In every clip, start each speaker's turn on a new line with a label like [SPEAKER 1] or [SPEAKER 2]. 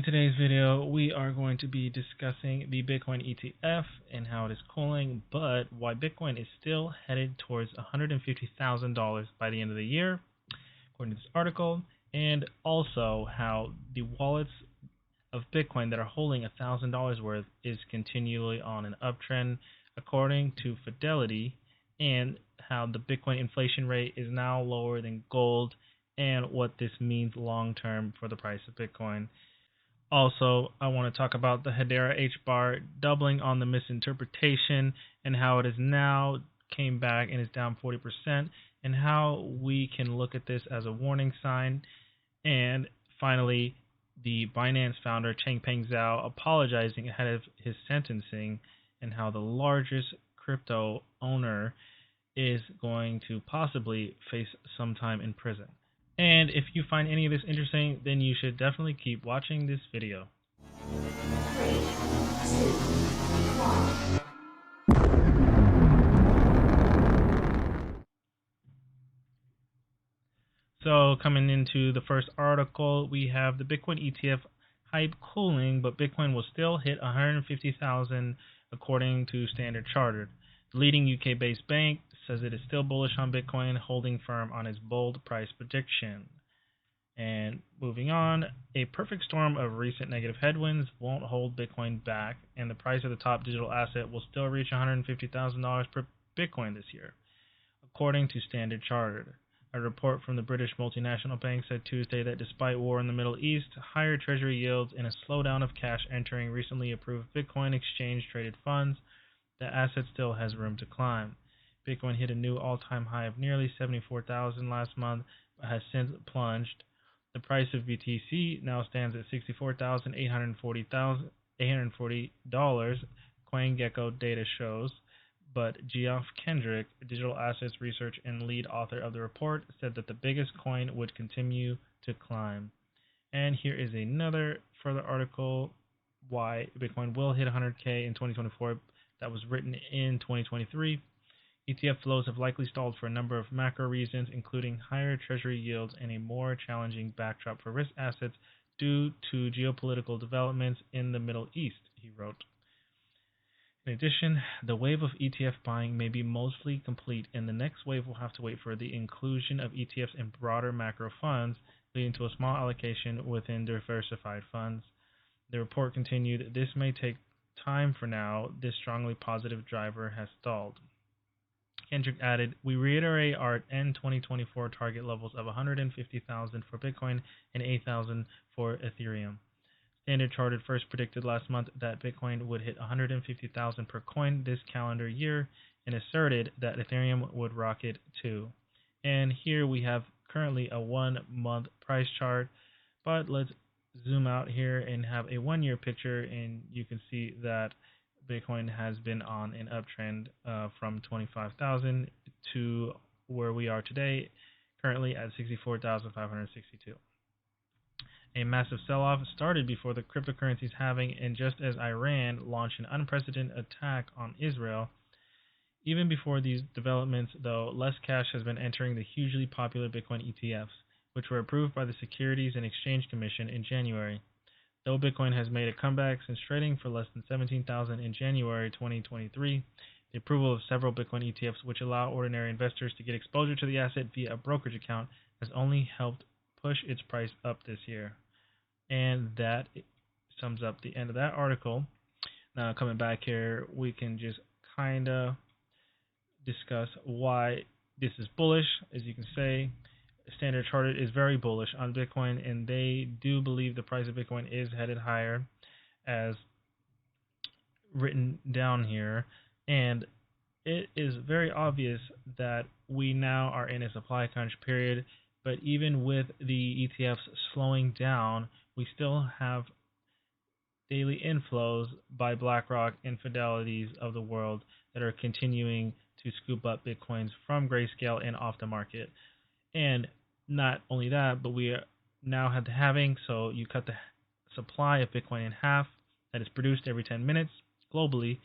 [SPEAKER 1] In today's video, we are going to be discussing the Bitcoin ETF and how it is cooling, but why Bitcoin is still headed towards $150,000 by the end of the year, according to this article, and also how the wallets of Bitcoin that are holding $1,000 worth is continually on an uptrend, according to Fidelity, and how the Bitcoin inflation rate is now lower than gold, and what this means long term for the price of Bitcoin. Also, I want to talk about the Hedera HBAR doubling on the misinterpretation and how it is now came back and is down 40%, and how we can look at this as a warning sign. And finally, the Binance founder Changpeng Zhao apologizing ahead of his sentencing, and how the largest crypto owner is going to possibly face some time in prison. And if you find any of this interesting, then you should definitely keep watching this video. So coming into the first article, we have the Bitcoin ETF hype cooling, but Bitcoin will still hit 150,000 according to Standard Chartered. The leading UK-based bank says it is still bullish on Bitcoin, holding firm on its bold price prediction. And moving on, a perfect storm of recent negative headwinds won't hold Bitcoin back, and the price of the top digital asset will still reach $150,000 per Bitcoin this year, according to Standard Chartered. A report from the British multinational bank said Tuesday that despite war in the Middle East, higher treasury yields, and a slowdown of cash entering recently approved Bitcoin exchange-traded funds, the asset still has room to climb. Bitcoin hit a new all-time high of nearly 74,000 last month, but has since plunged. The price of BTC now stands at $64,840, CoinGecko data shows, but Geoff Kendrick, digital assets research and lead author of the report, said that the biggest coin would continue to climb. And here is another further article, why Bitcoin will hit 100K in 2024, that was written in 2023. ETF flows have likely stalled for a number of macro reasons, including higher treasury yields and a more challenging backdrop for risk assets due to geopolitical developments in the Middle East, he wrote. In addition, the wave of ETF buying may be mostly complete, and the next wave will have to wait for the inclusion of ETFs in broader macro funds, leading to a small allocation within diversified funds. The report continued, this may take time for now. This strongly positive driver has stalled. Kendrick added, we reiterate our end 2024 target levels of 150,000 for Bitcoin and 8,000 for Ethereum. Standard Chartered first predicted last month that Bitcoin would hit 150,000 per coin this calendar year, and asserted that Ethereum would rocket too. And here we have currently a 1 month price chart, but let's zoom out here and have a 1 year picture, and you can see that Bitcoin has been on an uptrend from 25,000 to where we are today, currently at 64,562. A massive sell-off started before the cryptocurrencies halving, and just as Iran launched an unprecedented attack on Israel. Even before these developments, though, less cash has been entering the hugely popular Bitcoin ETFs, which were approved by the Securities and Exchange Commission in January. Though Bitcoin has made a comeback since trading for less than 17,000 in January 2023, the approval of several Bitcoin ETFs, which allow ordinary investors to get exposure to the asset via a brokerage account, has only helped push its price up this year. And that sums up the end of that article. Now coming back here, we can just kind of discuss why this is bullish. As you can say, Standard Chartered is very bullish on Bitcoin, and they do believe the price of Bitcoin is headed higher, as written down here. And it is very obvious that we now are in a supply crunch period, but even with the ETFs slowing down, we still have daily inflows by BlackRock and Fidelities of the world that are continuing to scoop up Bitcoins from Grayscale and off the market. And not only that, but we now have the halving, so you cut the supply of Bitcoin in half that is produced every 10 minutes globally,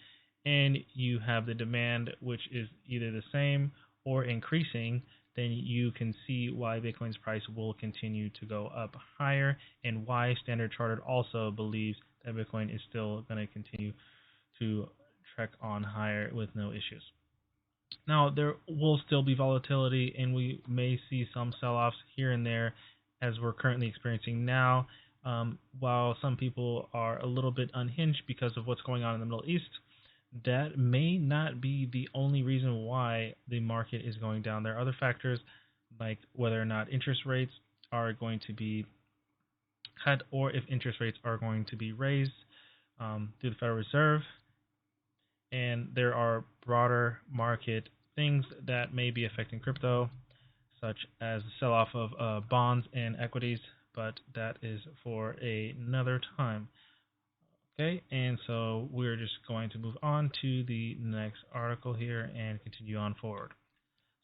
[SPEAKER 1] and you have the demand, which is either the same or increasing then you can see why Bitcoin's price will continue to go up higher, and why Standard Chartered also believes that Bitcoin is still going to continue to trek on higher with no issues. Now, there will still be volatility, and we may see some sell-offs here and there, as we're currently experiencing now. While some people are a little bit unhinged because of what's going on in the Middle East, that may not be the only reason why the market is going down. There are other factors, like whether or not interest rates are going to be cut, or if interest rates are going to be raised through the Federal Reserve. And there are broader market things that may be affecting crypto, such as the sell-off of bonds and equities, but that is for another time. Okay, and so we're just going to move on to the next article here and continue on forward.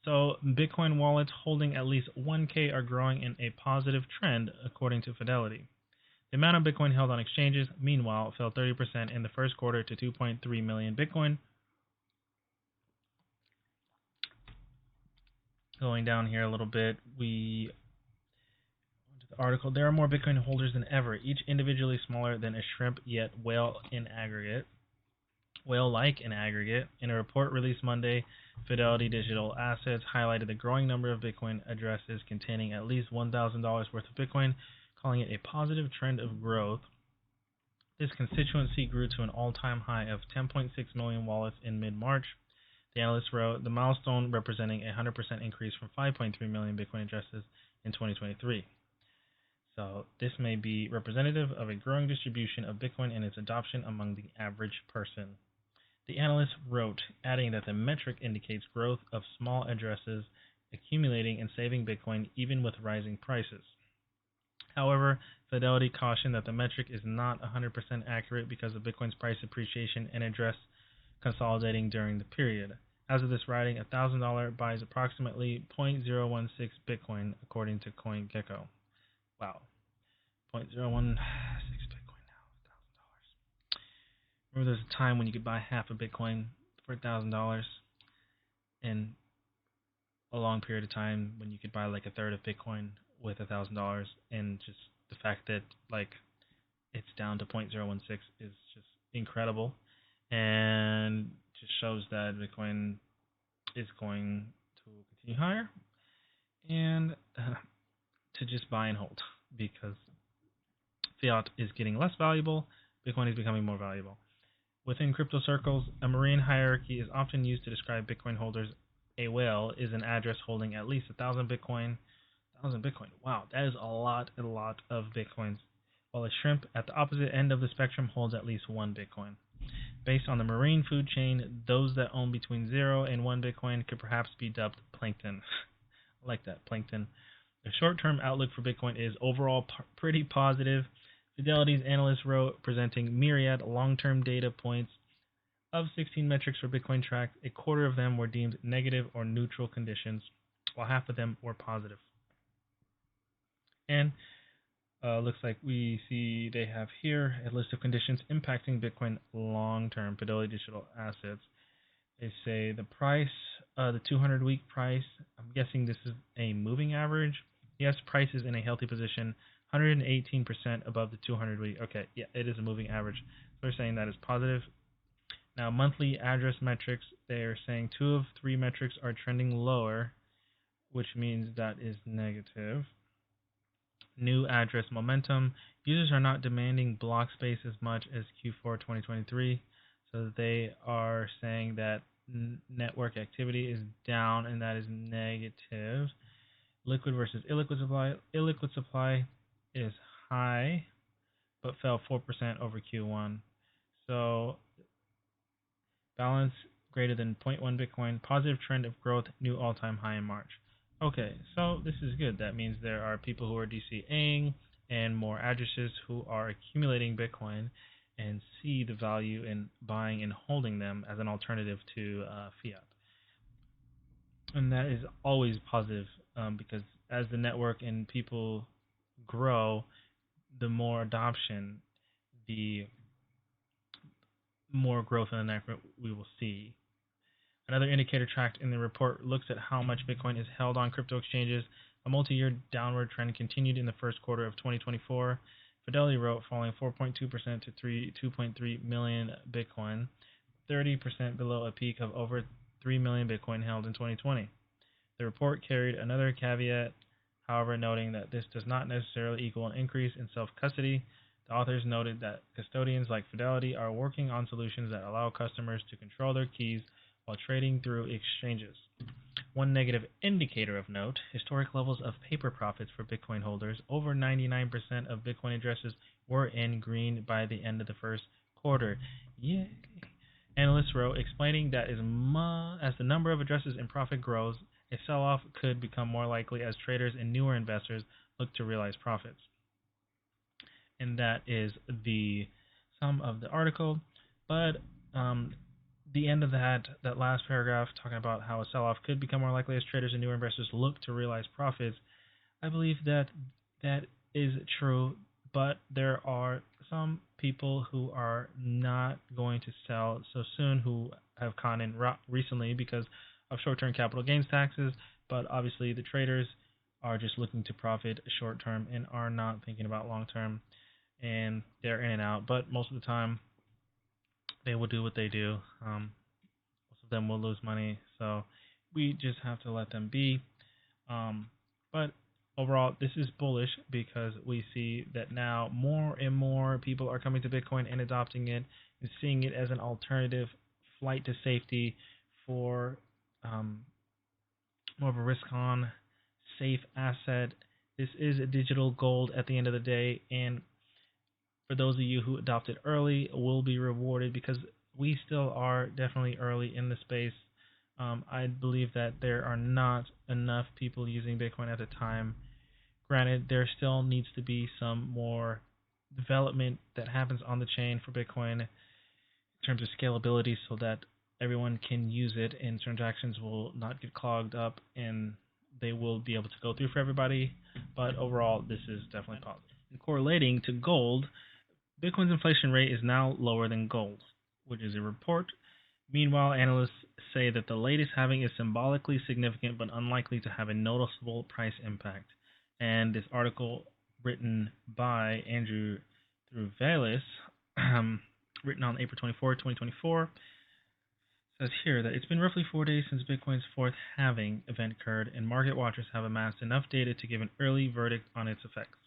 [SPEAKER 1] So Bitcoin wallets holding at least 1K are growing in a positive trend, according to Fidelity. The amount of Bitcoin held on exchanges, meanwhile, fell 30% in the first quarter to 2.3 million Bitcoin. Going down here a little bit, we to the article. There are more Bitcoin holders than ever, each individually smaller than a shrimp, yet whale-like in aggregate. In a report released Monday, Fidelity Digital Assets highlighted the growing number of Bitcoin addresses containing at least $1,000 worth of Bitcoin, calling it a positive trend of growth. This constituency grew to an all-time high of 10.6 million wallets in mid-March. The analyst wrote, the milestone representing a 100% increase from 5.3 million Bitcoin addresses in 2023. So this may be representative of a growing distribution of Bitcoin and its adoption among the average person. The analyst wrote, adding that the metric indicates growth of small addresses accumulating and saving Bitcoin even with rising prices. However, Fidelity cautioned that the metric is not 100% accurate because of Bitcoin's price appreciation and address consolidating during the period. As of this writing, $1,000 buys approximately 0.016 Bitcoin, according to CoinGecko. Wow, 0.016 Bitcoin now, $1,000. Remember, there's a time when you could buy half a Bitcoin for $1,000, and a long period of time when you could buy like a third of Bitcoin with $1,000, and just the fact that like it's down to 0.016 is just incredible, and just shows that Bitcoin is going to continue higher, and to just buy and hold, because fiat is getting less valuable, Bitcoin is becoming more valuable. Within crypto circles, a Marine hierarchy is often used to describe Bitcoin holders. A whale is an address holding at least 1,000 Bitcoin. 1,000 Bitcoin. Wow, that is a lot of Bitcoins. While a shrimp at the opposite end of the spectrum holds at least 1 Bitcoin. Based on the marine food chain, those that own between 0 and 1 Bitcoin could perhaps be dubbed plankton. I like that, plankton. The short-term outlook for Bitcoin is overall pretty positive. Fidelity's analyst wrote, presenting myriad long-term data points. Of 16 metrics for Bitcoin tracked, a quarter of them were deemed negative or neutral conditions, while half of them were positive. And looks like we see they have here a list of conditions impacting Bitcoin long-term. Fidelity Digital Assets. They say the price, the 200-week price. I'm guessing this is a moving average. Yes, price is in a healthy position, 118% above the 200-week. Okay, yeah, it is a moving average. So they're saying that is positive. Now, monthly address metrics, they're saying 2 of 3 metrics are trending lower, which means that is negative. New address momentum. Users are not demanding block space as much as Q4 2023, so they are saying that network activity is down, and that is negative. Liquid versus illiquid supply. Illiquid supply is high, but fell 4% over Q1. So balance greater than 0.1 Bitcoin. Positive trend of growth. New all-time high in March. Okay, so this is good. That means there are people who are DCAing and more addresses who are accumulating Bitcoin and see the value in buying and holding them as an alternative to fiat. And that is always positive because as the network and people grow, the more adoption, the more growth in the network we will see. Another indicator tracked in the report looks at how much Bitcoin is held on crypto exchanges. A multi-year downward trend continued in the first quarter of 2024. Fidelity wrote, falling 4.2% to 2.3 million Bitcoin, 30% below a peak of over 3 million Bitcoin held in 2020. The report carried another caveat, however, noting that this does not necessarily equal an increase in self-custody. The authors noted that custodians like Fidelity are working on solutions that allow customers to control their keys while trading through exchanges. One negative indicator of note, historic levels of paper profits for Bitcoin holders. Over 99% of Bitcoin addresses were in green by the end of the first quarter. Yay! Analysts wrote, explaining that as the number of addresses in profit grows, a sell-off could become more likely as traders and newer investors look to realize profits. And that is the sum of the article. But the end of that last paragraph, talking about how a sell-off could become more likely as traders and newer investors look to realize profits, I believe that is true, but there are some people who are not going to sell so soon, who have gone in recently because of short-term capital gains taxes, but obviously the traders are just looking to profit short-term and are not thinking about long-term, and they're in and out, but most of the time they will do what they do. Most of them will lose money, so we just have to let them be. But overall, this is bullish because we see that now more and more people are coming to Bitcoin and adopting it and seeing it as an alternative flight to safety for more of a risk-on, safe asset. This is a digital gold at the end of the day, and for those of you who adopted early will be rewarded because we still are definitely early in the space. I believe that there are not enough people using Bitcoin at the time. Granted, there still needs to be some more development that happens on the chain for Bitcoin in terms of scalability so that everyone can use it and transactions will not get clogged up and they will be able to go through for everybody. But overall, this is definitely positive. And correlating to gold, Bitcoin's inflation rate is now lower than gold, which is a report. Meanwhile, analysts say that the latest halving is symbolically significant but unlikely to have a noticeable price impact. And this article, written by Andrew Thruvalis, written on April 24, 2024, says here that it's been roughly 4 days since Bitcoin's fourth halving event occurred, and market watchers have amassed enough data to give an early verdict on its effects.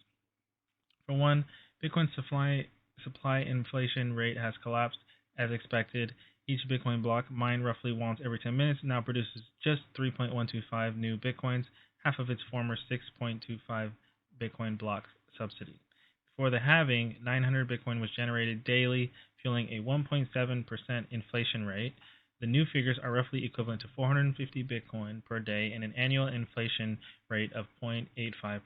[SPEAKER 1] For one, Bitcoin's supply inflation rate has collapsed as expected. Each Bitcoin block mined roughly once every 10 minutes now produces just 3.125 new Bitcoins, half of its former 6.25 Bitcoin block subsidy. Before the halving, 900 Bitcoin was generated daily, fueling a 1.7% inflation rate. The new figures are roughly equivalent to 450 Bitcoin per day and an annual inflation rate of 0.85%.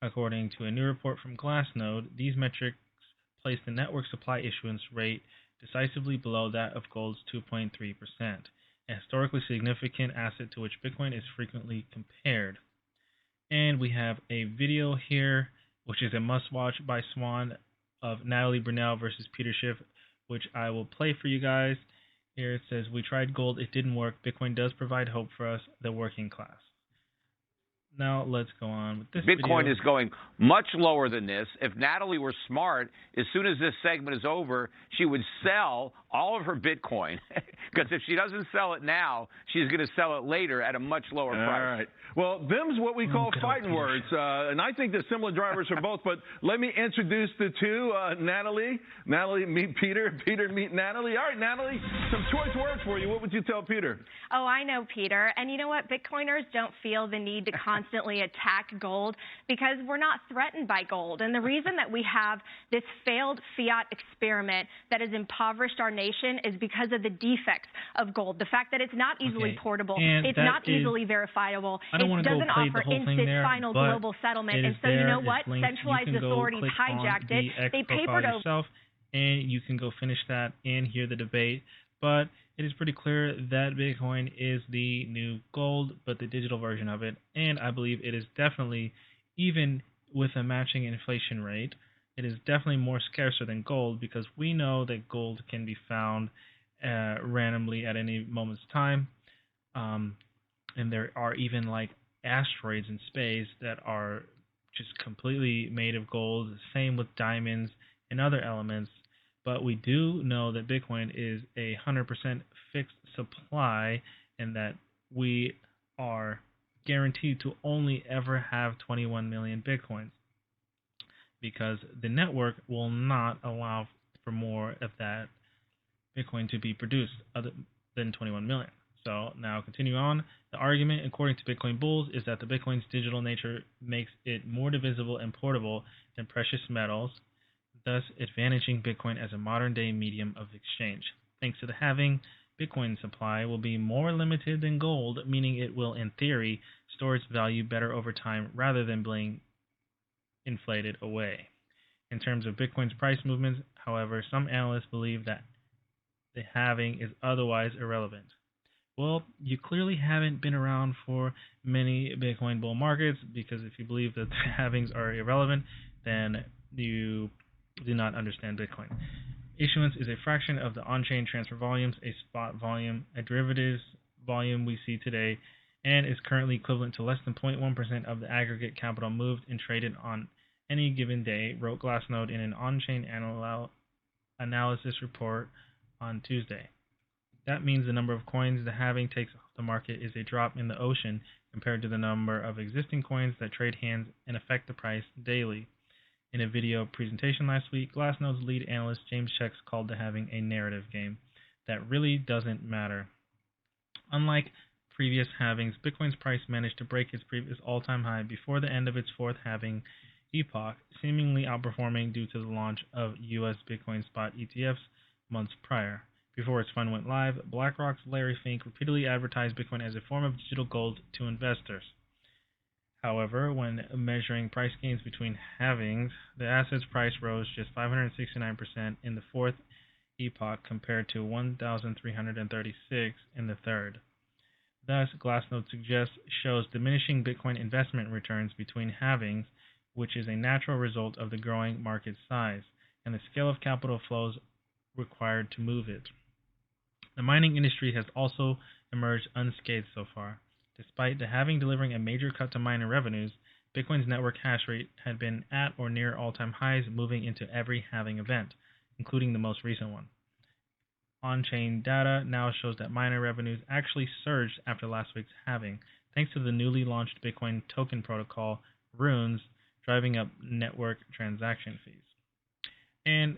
[SPEAKER 1] According to a new report from Glassnode, these metrics place the network supply issuance rate decisively below that of gold's 2.3%, a historically significant asset to which Bitcoin is frequently compared. And we have a video here, which is a must-watch by Swan, of Natalie Brunell versus Peter Schiff, which I will play for you guys. Here it says, "We tried gold, it didn't work. Bitcoin does provide hope for us, the working class." Now let's go on with this
[SPEAKER 2] Bitcoin
[SPEAKER 1] video.
[SPEAKER 2] is going much lower than this. If Natalie were smart, as soon as this segment is over, she would sell all of her Bitcoin. Because if she doesn't sell it now, she's going to sell it later at a much lower price.
[SPEAKER 3] All right. Well, them's what we call fighting words. And I think they're similar drivers for both. But let me introduce the two. Natalie, meet Peter. Peter, meet Natalie. All right, Natalie, some choice words for you. What would you tell Peter?
[SPEAKER 4] Oh, I know, Peter. And you know what? Bitcoiners don't feel the need to constantly attack gold because we're not threatened by gold. And the reason that we have this failed fiat experiment that has impoverished our nation is because of the defects of gold. The fact that it's not easily portable, it's not easily verifiable, it doesn't offer instant final global settlement. And so you know what? Centralized authorities hijacked it. They papered over.
[SPEAKER 1] And you can go finish that and hear the debate. But it is pretty clear that Bitcoin is the new gold, but the digital version of it. And I believe it is definitely, even with a matching inflation rate, it is definitely more scarcer than gold because we know that gold can be found randomly at any moment's time. And there are even like asteroids in space that are just completely made of gold. Same with diamonds and other elements. But we do know that Bitcoin is a 100% fixed supply, and that we are guaranteed to only ever have 21 million Bitcoins, because the network will not allow for more of that Bitcoin to be produced other than 21 million. So now continue on. The argument, according to Bitcoin bulls, is that the Bitcoin's digital nature makes it more divisible and portable than precious metals, thus advantaging Bitcoin as a modern-day medium of exchange. Thanks to the halving, Bitcoin supply will be more limited than gold, meaning it will, in theory, store its value better over time rather than being inflated away. In terms of Bitcoin's price movements, however, some analysts believe that the halving is otherwise irrelevant. Well, you clearly haven't been around for many Bitcoin bull markets, because if you believe that the halvings are irrelevant, then you do not understand Bitcoin. Issuance is a fraction of the on-chain transfer volumes, a spot volume, a derivatives volume we see today, and is currently equivalent to less than 0.1% of the aggregate capital moved and traded on any given day, wrote Glassnode in an on-chain analysis report on Tuesday. That means the number of coins the halving takes off the market is a drop in the ocean compared to the number of existing coins that trade hands and affect the price daily. In a video presentation last week, Glassnode's lead analyst James Chex called the halving a narrative game that really doesn't matter. Unlike previous halvings, Bitcoin's price managed to break its previous all-time high before the end of its fourth halving epoch, seemingly outperforming due to the launch of U.S. Bitcoin spot ETFs months prior. Before its fund went live, BlackRock's Larry Fink repeatedly advertised Bitcoin as a form of digital gold to investors. However, when measuring price gains between halvings, the asset's price rose just 569% in the fourth epoch compared to 1,336 in the third. Thus, Glassnode suggests shows diminishing Bitcoin investment returns between halvings, which is a natural result of the growing market size and the scale of capital flows required to move it. The mining industry has also emerged unscathed so far. Despite the halving delivering a major cut to miner revenues, Bitcoin's network hash rate had been at or near all-time highs moving into every halving event, including the most recent one. On-chain data now shows that miner revenues actually surged after last week's halving, thanks to the newly launched Bitcoin token protocol, Runes, driving up network transaction fees. And,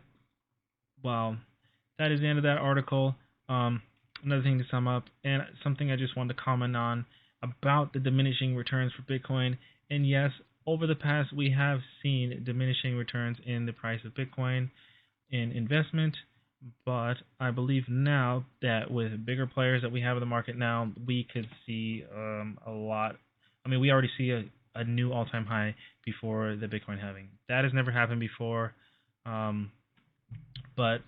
[SPEAKER 1] well, that is the end of that article. Another thing to sum up, and something I just wanted to comment on about the diminishing returns for Bitcoin. And yes, over the past, we have seen diminishing returns in the price of Bitcoin in investment, but I believe now that with bigger players that we have in the market now, we could see a lot. I mean, we already see a new all-time high before the Bitcoin halving. That has never happened before, but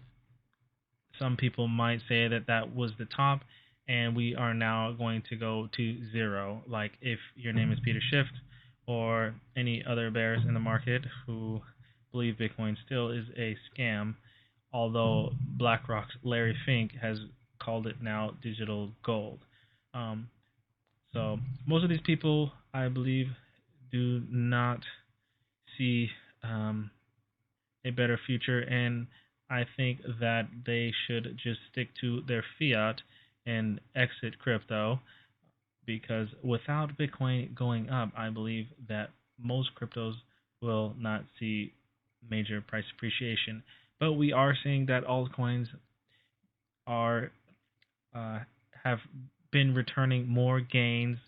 [SPEAKER 1] some people might say that that was the top, and we are now going to go to zero. Like if your name is Peter Schiff or any other bears in the market who believe Bitcoin still is a scam, although BlackRock's Larry Fink has called it now digital gold. So most of these people, I believe, do not see a better future, and I think that they should just stick to their fiat and exit crypto, because without Bitcoin going up, I believe that most cryptos will not see major price appreciation. But we are seeing that altcoins are have been returning more gains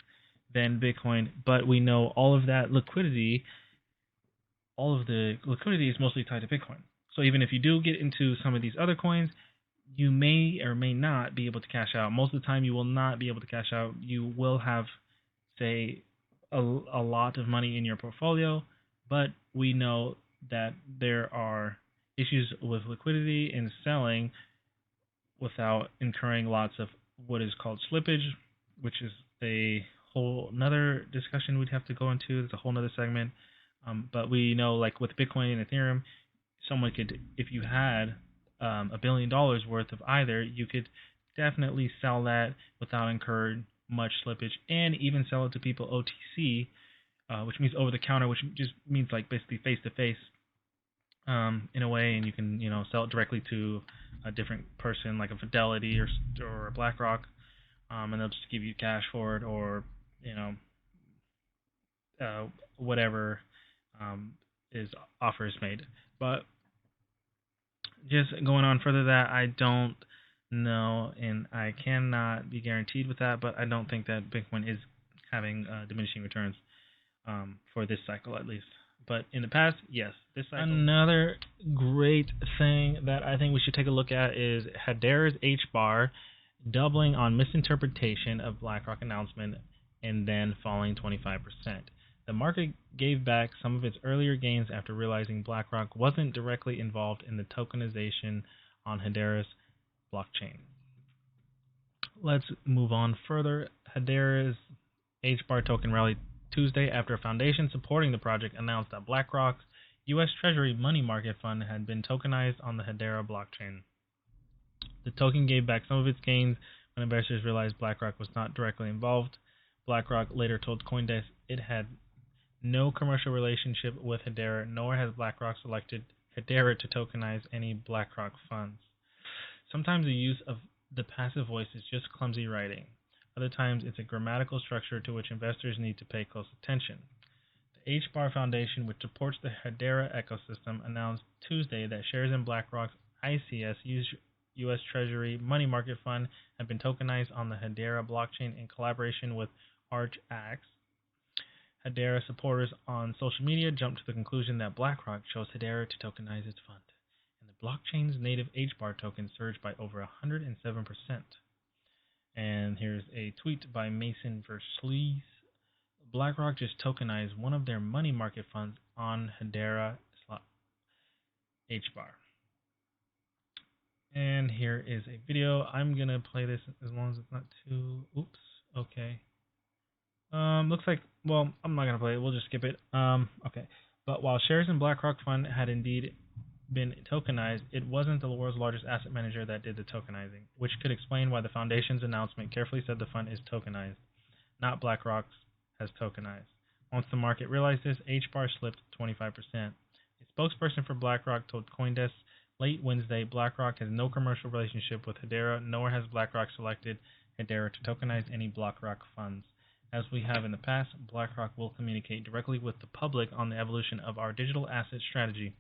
[SPEAKER 1] than Bitcoin, but we know all of the liquidity is mostly tied to Bitcoin. So even if you do get into some of these other coins, you may or may not be able to cash out. Most of the time, you will not be able to cash out. You will have, say, a lot of money in your portfolio, but we know that there are issues with liquidity and selling without incurring lots of what is called slippage, which is a whole another discussion we'd have to go into. It's a whole other segment. But we know, like with Bitcoin and Ethereum, someone could, if you had $1 billion worth of either, you could definitely sell that without incurring much slippage, and even sell it to people OTC, which means over the counter, which just means like basically face to face, in a way, and you can sell it directly to a different person like a Fidelity or a BlackRock, and they'll just give you cash for it, or whatever is offer is made. But just going on further, that I don't know, and I cannot be guaranteed with that, but I don't think that Bitcoin is having diminishing returns for this cycle at least. But in the past, yes, this cycle. Another great thing that I think we should take a look at is Hedera's HBAR doubling on misinterpretation of BlackRock announcement and then falling 25%. The market gave back some of its earlier gains after realizing BlackRock wasn't directly involved in the tokenization on Hedera's blockchain. Let's move on further. Hedera's HBAR token rallied Tuesday after a foundation supporting the project announced that BlackRock's U.S. Treasury money market fund had been tokenized on the Hedera blockchain. The token gave back some of its gains when investors realized BlackRock was not directly involved. BlackRock later told CoinDesk it had no commercial relationship with Hedera, nor has BlackRock selected Hedera to tokenize any BlackRock funds. Sometimes the use of the passive voice is just clumsy writing. Other times it's a grammatical structure to which investors need to pay close attention. The HBAR Foundation, which supports the Hedera ecosystem, announced Tuesday that shares in BlackRock's ICS U.S. Treasury money market fund have been tokenized on the Hedera blockchain in collaboration with ArchAX. Hedera supporters on social media jumped to the conclusion that BlackRock chose Hedera to tokenize its fund, and the blockchain's native HBAR token surged by over 107%. And here's a tweet by Mason Verslees. BlackRock just tokenized one of their money market funds on Hedera HBAR. And here is a video. I'm going to play this as long as it's not too... Oops. Okay. Looks like... Well, I'm not going to play it. We'll just skip it. Okay. But while shares in BlackRock Fund had indeed been tokenized, it wasn't the world's largest asset manager that did the tokenizing, which could explain why the foundation's announcement carefully said the fund is tokenized, not BlackRock's has tokenized. Once the market realized this, HBAR slipped 25%. A spokesperson for BlackRock told CoinDesk late Wednesday BlackRock has no commercial relationship with Hedera, nor has BlackRock selected Hedera to tokenize any BlackRock funds. As we have in the past, BlackRock will communicate directly with the public on the evolution of our digital asset strategy.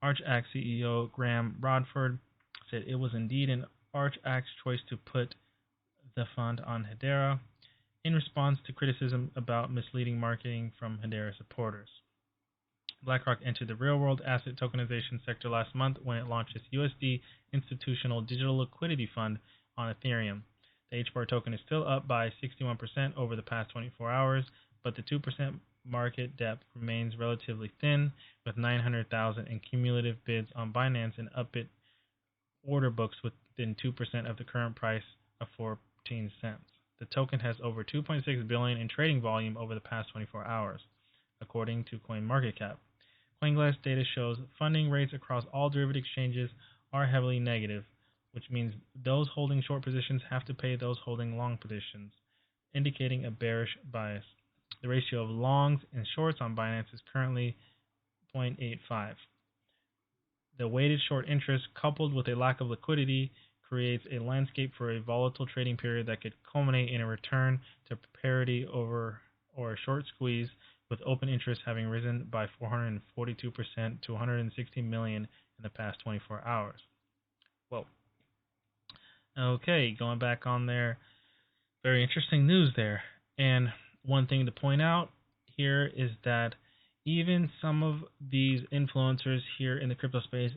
[SPEAKER 1] ArchAX CEO Graham Rodford said it was indeed an ArchAX choice to put the fund on Hedera in response to criticism about misleading marketing from Hedera supporters. BlackRock entered the real-world asset tokenization sector last month when it launched its USD Institutional Digital Liquidity Fund on Ethereum. The HBAR token is still up by 61% over the past 24 hours, but the 2% market depth remains relatively thin, with 900,000 in cumulative bids on Binance and Upbit order books within 2% of the current price of 14 cents. The token has over 2.6 billion in trading volume over the past 24 hours, according to CoinMarketCap. CoinGlass data shows funding rates across all derivative exchanges are heavily negative, which means those holding short positions have to pay those holding long positions, indicating a bearish bias. The ratio of longs and shorts on Binance is currently 0.85. The weighted short interest, coupled with a lack of liquidity, creates a landscape for a volatile trading period that could culminate in a return to parity over or a short squeeze, with open interest having risen by 442% to 160 million in the past 24 hours. Whoa. Okay, going back on there, very interesting news there. And one thing to point out here is that even some of these influencers here in the crypto space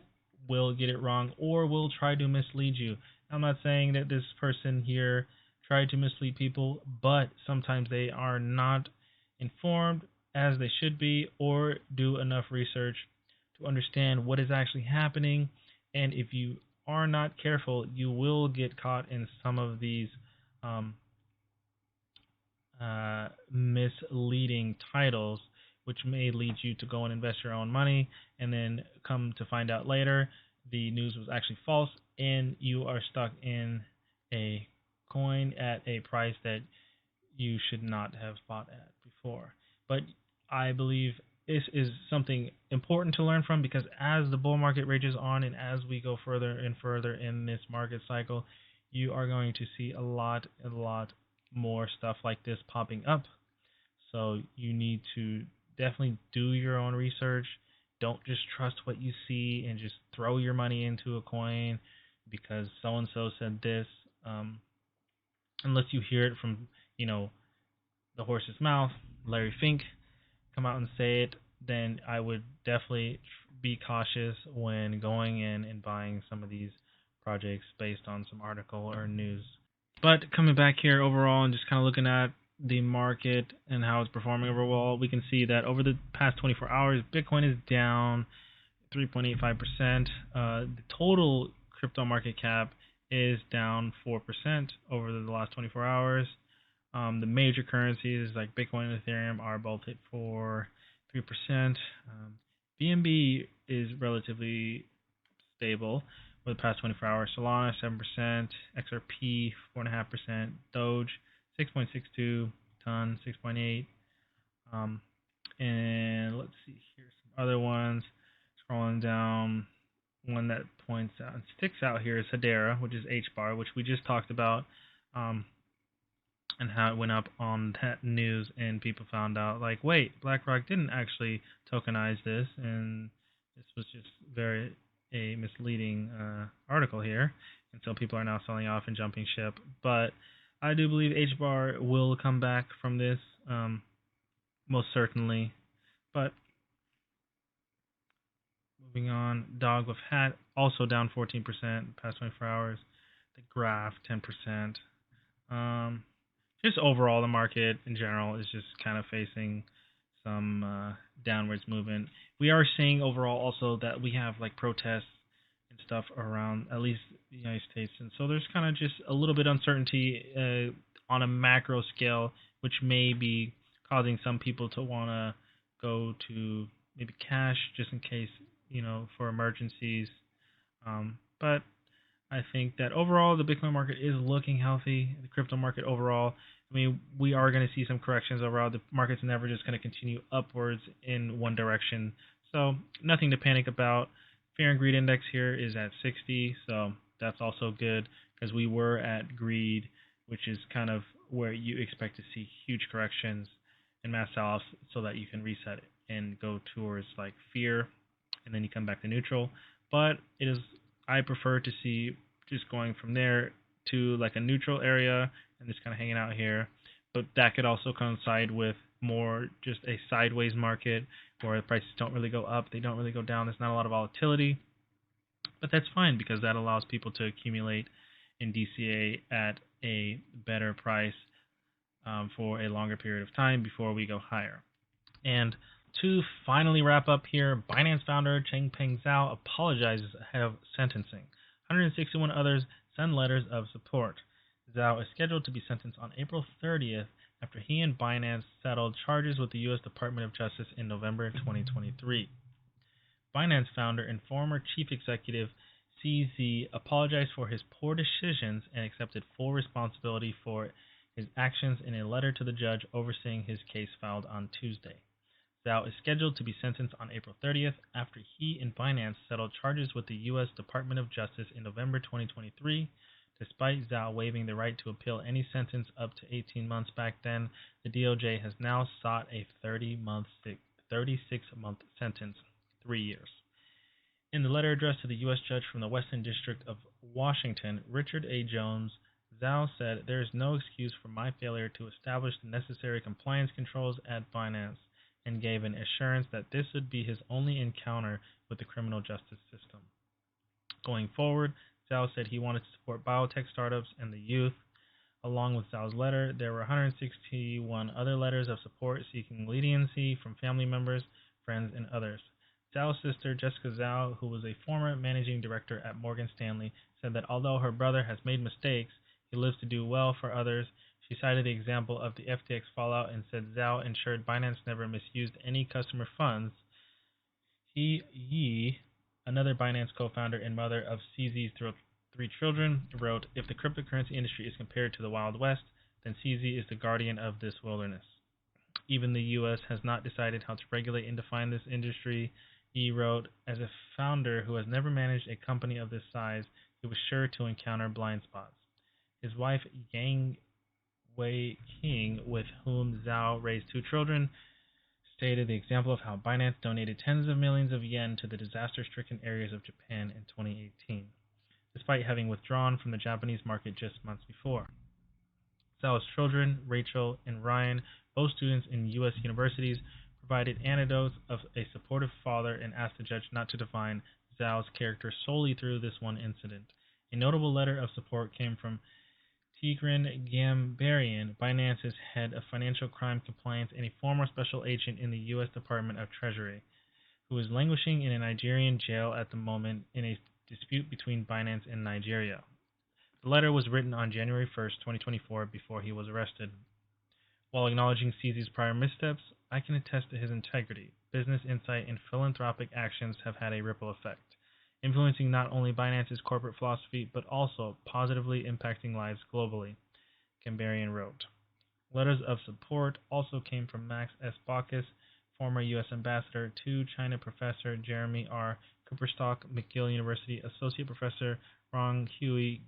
[SPEAKER 1] will get it wrong or will try to mislead you. I'm not saying that this person here tried to mislead people, but sometimes they are not informed as they should be or do enough research to understand what is actually happening. And if you are not careful, you will get caught in some of these misleading titles, which may lead you to go and invest your own money and then come to find out later the news was actually false and you are stuck in a coin at a price that you should not have bought at before. But I believe this is something important to learn from, because as the bull market rages on and as we go further and further in this market cycle, you are going to see a lot more stuff like this popping up. So you need to definitely do your own research. Don't just trust what you see and just throw your money into a coin because so and so said this. Unless you hear it from, the horse's mouth, Larry Fink, come out and say it, then I would definitely be cautious when going in and buying some of these projects based on some article or news. But coming back here overall and just kind of looking at the market and how it's performing overall, we can see that over the past 24 hours, Bitcoin is down 3.85%. The total crypto market cap is down 4% over the last 24 hours. The major currencies like Bitcoin and Ethereum are both hit for 3%. BNB is relatively stable over the past 24 hours. Solana 7%, XRP 4.5%, Doge 6.62, Ton 6.8. And let's see here some other ones. Scrolling down, one that points out and sticks out here is Hedera, which is HBAR, which we just talked about. And how it went up on that news, and people found out, like, wait, BlackRock didn't actually tokenize this, and this was just a misleading article here, and so people are now selling off and jumping ship. But I do believe HBAR will come back from this, most certainly. But moving on, Dog with Hat also down 14% past 24 hours. The Graph 10%. Just overall, the market in general is just kind of facing some downwards movement. We are seeing overall also that we have like protests and stuff around at least the United States, and so there's kind of just a little bit of uncertainty on a macro scale, which may be causing some people to want to go to maybe cash just in case, for emergencies. But I think that overall the Bitcoin market is looking healthy. The crypto market overall, I mean, we are going to see some corrections overall. The market's never just going to continue upwards in one direction. So nothing to panic about. Fear and greed index here is at 60, so that's also good because we were at greed, which is kind of where you expect to see huge corrections and mass sell-offs so that you can reset it and go towards like fear, and then you come back to neutral. But I prefer to see just going from there to like a neutral area and just kind of hanging out here. But that could also coincide with more just a sideways market where the prices don't really go up, they don't really go down, there's not a lot of volatility. But that's fine because that allows people to accumulate in DCA at a better price for a longer period of time before we go higher. And to finally wrap up here, Binance founder Changpeng Zhao apologizes ahead of sentencing. 161 others send letters of support. Zhao is scheduled to be sentenced on April 30th after he and Binance settled charges with the U.S. Department of Justice in November 2023. Binance founder and former chief executive CZ apologized for his poor decisions and accepted full responsibility for his actions in a letter to the judge overseeing his case filed on Tuesday. Zhao is scheduled to be sentenced on April 30th after he and Binance settled charges with the U.S. Department of Justice in November 2023. Despite Zhao waiving the right to appeal any sentence up to 18 months back then, the DOJ has now sought a 36-month sentence, 3 years. In the letter addressed to the U.S. judge from the Western District of Washington, Richard A. Jones, Zhao said, "There is no excuse for my failure to establish the necessary compliance controls at Binance," and gave an assurance that this would be his only encounter with the criminal justice system. Going forward, Zhao said he wanted to support biotech startups and the youth. Along with Zhao's letter, there were 161 other letters of support seeking leniency from family members, friends, and others. Zhao's sister, Jessica Zhao, who was a former managing director at Morgan Stanley, said that although her brother has made mistakes, he lives to do well for others. She cited the example of the FTX fallout and said Zhao ensured Binance never misused any customer funds. Another Binance co-founder and mother of CZ's 3 children, wrote, "If the cryptocurrency industry is compared to the Wild West, then CZ is the guardian of this wilderness. Even the U.S. has not decided how to regulate and define this industry." He wrote, "As a founder who has never managed a company of this size, he was sure to encounter blind spots." His wife, Yang Wei King, with whom Zhao raised 2 children, stated the example of how Binance donated tens of millions of yen to the disaster-stricken areas of Japan in 2018, despite having withdrawn from the Japanese market just months before. Zhao's children, Rachel and Ryan, both students in U.S. universities, provided anecdotes of a supportive father and asked the judge not to define Zhao's character solely through this one incident. A notable letter of support came from Tigran Gambaryan, Binance's head of financial crime compliance and a former special agent in the U.S. Department of Treasury, who is languishing in a Nigerian jail at the moment in a dispute between Binance and Nigeria. The letter was written on January 1st, 2024, before he was arrested. While acknowledging CZ's prior missteps, I can attest to his integrity, business insight, and philanthropic actions have had a ripple effect, influencing not only Binance's corporate philosophy, but also positively impacting lives globally, Gambaryan wrote. Letters of support also came from Max S. Baucus, former U.S. Ambassador to China, Professor Jeremy R. Cooperstock, McGill University, Associate Professor Rong Hui,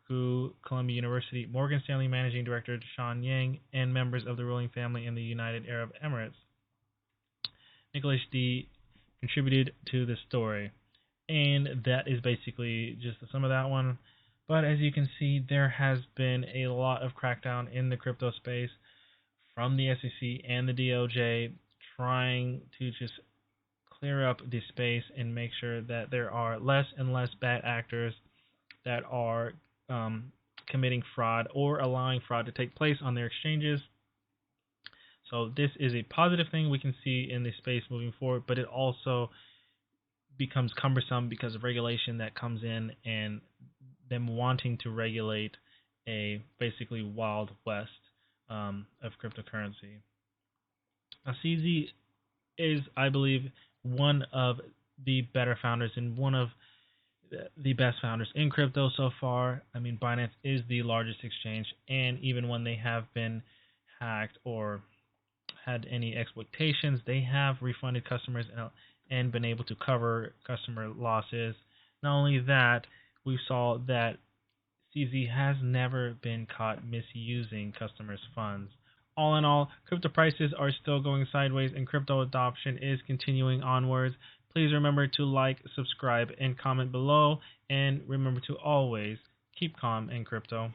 [SPEAKER 1] Gu, Columbia University, Morgan Stanley Managing Director Sean Yang, and members of the ruling family in the United Arab Emirates. Nicholas D. contributed to the story. And that is basically just the sum of that one. But as you can see, there has been a lot of crackdown in the crypto space from the SEC and the DOJ trying to just clear up the space and make sure that there are less and less bad actors that are committing fraud or allowing fraud to take place on their exchanges. So this is a positive thing we can see in the space moving forward, but it also becomes cumbersome because of regulation that comes in and them wanting to regulate a basically Wild West of cryptocurrency. Now, CZ is, I believe, one of the better founders and one of the best founders in crypto so far. I mean, Binance is the largest exchange, and even when they have been hacked or had any exploitations, they have refunded customers and been able to cover customer losses. Not only that, we saw that CZ has never been caught misusing customers' funds. All in all, crypto prices are still going sideways and crypto adoption is continuing onwards. Please remember to like, subscribe, and comment below. And remember to always keep calm in crypto.